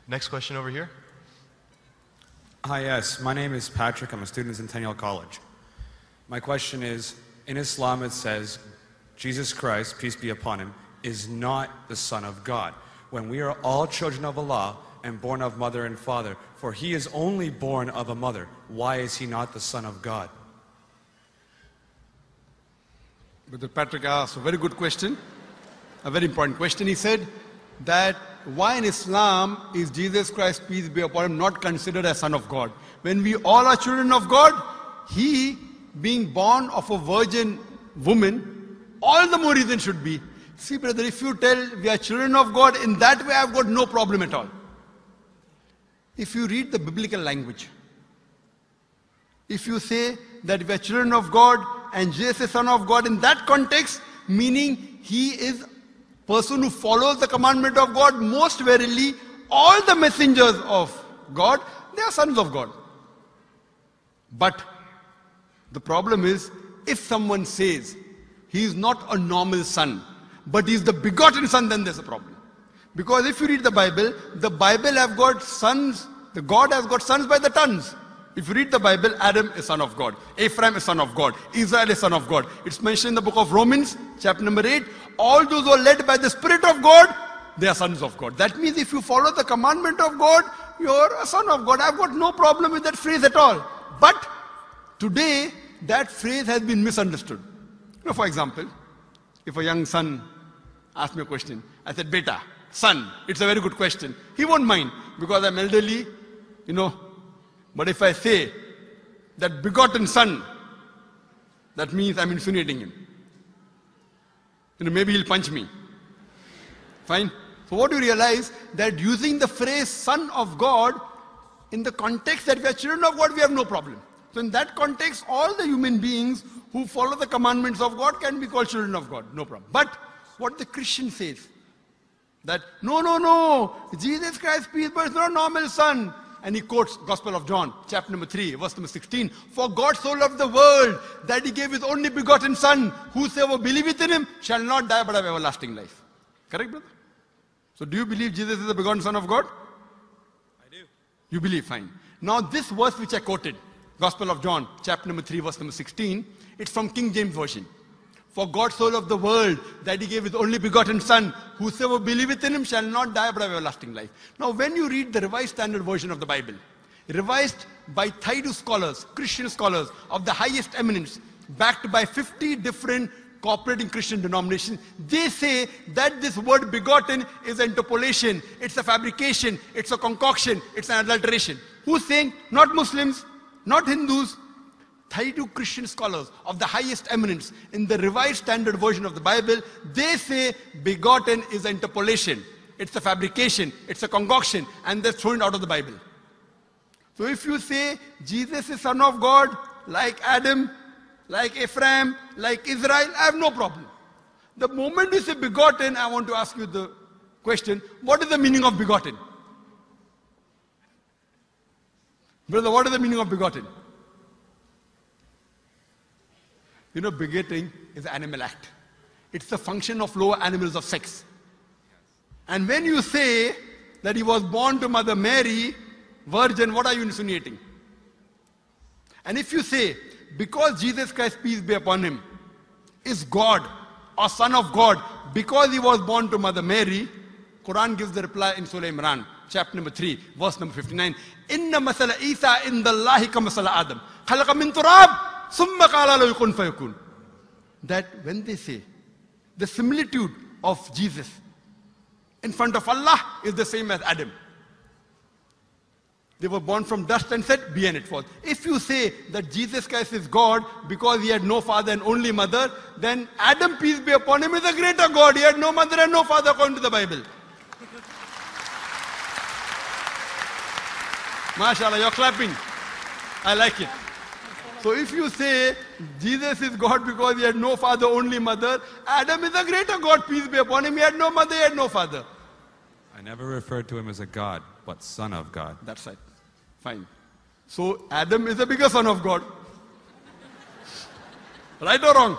Next question over here. Hi, yes. My name is Patrick. I'm a student at Centennial College. My question is, in Islam it says, Jesus Christ, peace be upon him, is not the Son of God. When we are all children of Allah and born of mother and father, for he is only born of a mother, why is he not the Son of God? Brother Patrick asked a very good question, a very important question. He said that why in Islam is Jesus Christ, peace be upon him, not considered as Son of God? When we all are children of God, he being born of a virgin woman, all the more reason should be. See brother, if you tell we are children of God, in that way I've got no problem at all. If you read the biblical language, if you say that we are children of God and Jesus is Son of God, in that context, meaning he is person who follows the commandment of God, most verily all the messengers of God, they are sons of God. But the problem is, if someone says he is not a normal son, but he is the begotten son, then there's a problem. Because if you read the Bible have got sons, the God has got sons by the tons. If you read the Bible, Adam is son of God, Ephraim is son of God, Israel is son of God. It's mentioned in the book of Romans, chapter number 8, all those who are led by the Spirit of God, they are sons of God. That means if you follow the commandment of God, you're a son of God. I've got no problem with that phrase at all. But today, that phrase has been misunderstood. You know, for example, if a young son asks me a question, I said, Beta, son, it's a very good question. He won't mind because I'm elderly, you know. But if I say that begotten son, that means I'm insinuating him. You know, maybe he'll punch me. Fine. So what do you realize? That using the phrase son of God, in the context that we are children of God, we have no problem. So in that context, all the human beings who follow the commandments of God can be called children of God. No problem. But what the Christian says, that no, Jesus Christ, peace, but it's not a normal son. And he quotes Gospel of John, chapter number 3, verse number 16. For God so loved the world that he gave his only begotten son. Whosoever believeth in him shall not die but have everlasting life. Correct, brother? So do you believe Jesus is the begotten son of God? I do. You believe, fine. Now this verse which I quoted, Gospel of John, chapter number 3, verse number 16, it's from King James Version. For God so loved the world that he gave his only begotten son. Whosoever believeth in him shall not die but have everlasting life. Now when you read the Revised Standard Version of the Bible, revised by Thaidu scholars, Christian scholars of the highest eminence, backed by 50 different cooperating Christian denominations, they say that this word begotten is an interpolation, it's a fabrication, it's a concoction, it's an adulteration. Who's saying? Not Muslims, not Hindus. Thaidu Christian scholars of the highest eminence in the Revised Standard Version of the Bible, they say begotten is an interpolation. It's a fabrication, it's a concoction, and they're thrown out of the Bible. So if you say Jesus is Son of God, like Adam, like Ephraim, like Israel, I have no problem. The moment you say begotten, I want to ask you the question, what is the meaning of begotten? Brother, what is the meaning of begotten? You know, begetting is an animal act. It's the function of lower animals of sex. And when you say that he was born to Mother Mary, virgin, what are you insinuating? And if you say, because Jesus Christ, peace be upon him, is God or Son of God, because he was born to Mother Mary, Quran gives the reply in Surah Imran, chapter number 3, verse number 59. Inna masala Isa indallahi ka masala Adam. Khalaqa min turab. That when they say the similitude of Jesus in front of Allah is the same as Adam. They were born from dust and said, be and it was. If you say that Jesus Christ is God because he had no father and only mother, then Adam, peace be upon him, is a greater God. He had no mother and no father according to the Bible. MashaAllah, you're clapping. I like it. So if you say Jesus is God because he had no father, only mother, Adam is a greater God, peace be upon him. He had no mother, he had no father. I never referred to him as a God, but Son of God. That's right. Fine. So Adam is a bigger son of God. Right or wrong?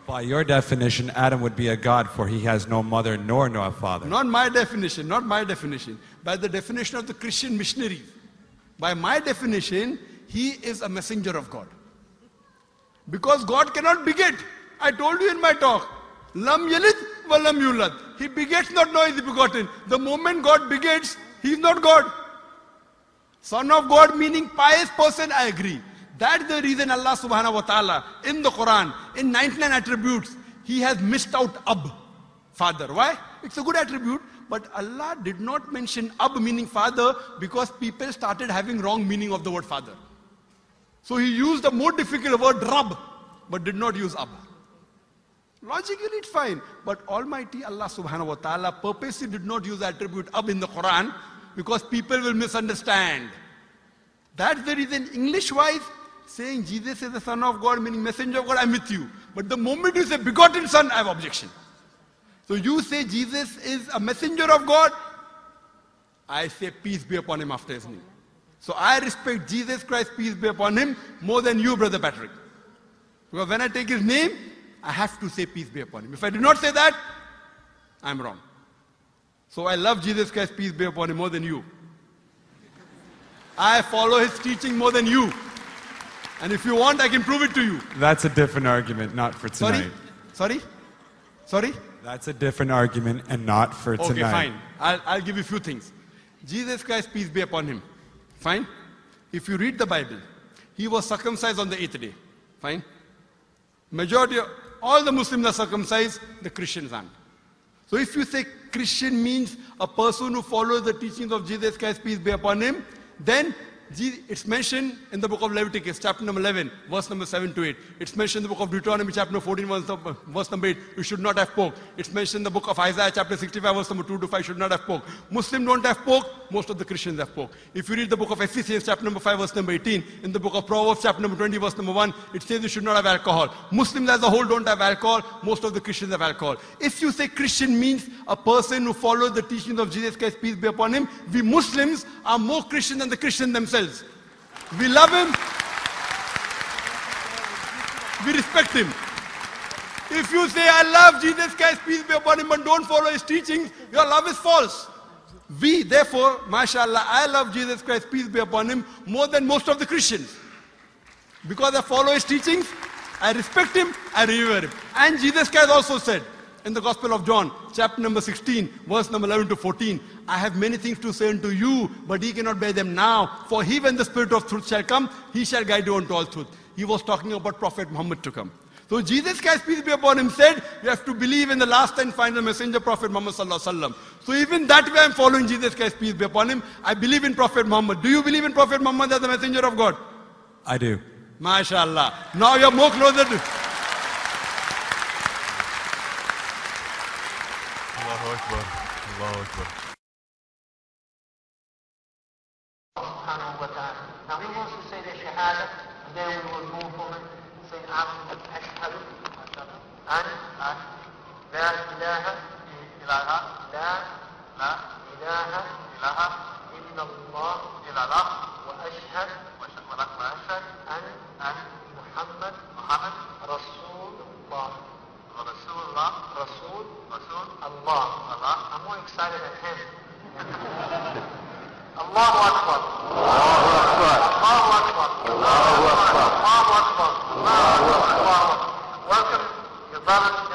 By your definition, Adam would be a god, for he has no mother nor no father. Not my definition, not my definition. By the definition of the Christian missionaries. By my definition, he is a messenger of God. Because God cannot beget. I told you in my talk. Lam yalid wa lam yulad. He begets not, nor is he begotten. The moment God begets, he is not God. Son of God meaning pious person, I agree. That's the reason Allah subhanahu wa ta'ala in the Quran, in 99 attributes, he has missed out Ab, father. Why? It's a good attribute, but Allah did not mention Ab meaning father because people started having wrong meaning of the word father. So he used the more difficult word Rab, but did not use Ab. Logically it's fine, but Almighty Allah subhanahu wa ta'ala purposely did not use the attribute Ab in the Quran because people will misunderstand. That's the reason English-wise, saying Jesus is the Son of God, meaning messenger of God, I'm with you. But the moment you say begotten Son, I have objection. So you say Jesus is a messenger of God, I say peace be upon him after his name. So I respect Jesus Christ, peace be upon him, more than you, Brother Patrick. Because when I take his name, I have to say peace be upon him. If I do not say that, I'm wrong. So I love Jesus Christ, peace be upon him, more than you. I follow his teaching more than you. And if you want, I can prove it to you. That's a different argument, not for tonight. Sorry? That's a different argument and not for tonight. Okay, fine. I'll give you a few things. Jesus Christ, peace be upon him. Fine? If you read the Bible, he was circumcised on the 8th day. Fine? Majority of all the Muslims are circumcised, the Christians aren't. So if you say Christian means a person who follows the teachings of Jesus Christ, peace be upon him, then it's mentioned in the book of Leviticus, chapter number 11, verse number 7 to 8. It's mentioned in the book of Deuteronomy, chapter number 14, verse number 8, you should not have pork. It's mentioned in the book of Isaiah, chapter 65, verse number 2 to 5, should not have pork. Muslims don't have pork, most of the Christians have pork. If you read the book of Ephesians, chapter number 5, verse number 18, in the book of Proverbs, chapter number 20, verse number 1, it says you should not have alcohol. Muslims as a whole don't have alcohol, most of the Christians have alcohol. If you say Christian means a person who follows the teachings of Jesus Christ, peace be upon him, we Muslims are more Christian than the Christians themselves. We love him. We respect him. If you say, I love Jesus Christ, peace be upon him, but don't follow his teachings, your love is false. We, therefore, mashallah, I love Jesus Christ, peace be upon him, more than most of the Christians. Because I follow his teachings, I respect him, I revere him. And Jesus Christ also said, in the Gospel of John, chapter number 16, verse number 11 to 14, I have many things to say unto you, but ye cannot bear them now. For he, when the Spirit of truth shall come, he shall guide you unto all truth. He was talking about Prophet Muhammad to come. So Jesus Christ, peace be upon him, said, you have to believe in the last and final messenger, Prophet Muhammad sallallahu alaihi wasallam. So even that way I'm following Jesus Christ, peace be upon him. I believe in Prophet Muhammad. Do you believe in Prophet Muhammad as the messenger of God? I do. MashaAllah. Now you're more closer to... Allahu Akbar. Allahu Akbar. Now he wants to say the Shahada, and then we will move on and say Ashhadu an la ilaha illallah wa ashhad an Muhammad Rasulullah. Allah. I'm more excited than him. Allahu Akbar. Allahu Akbar. Allahu Akbar. Allahu Akbar. Allahu Akbar. Welcome, your brothers.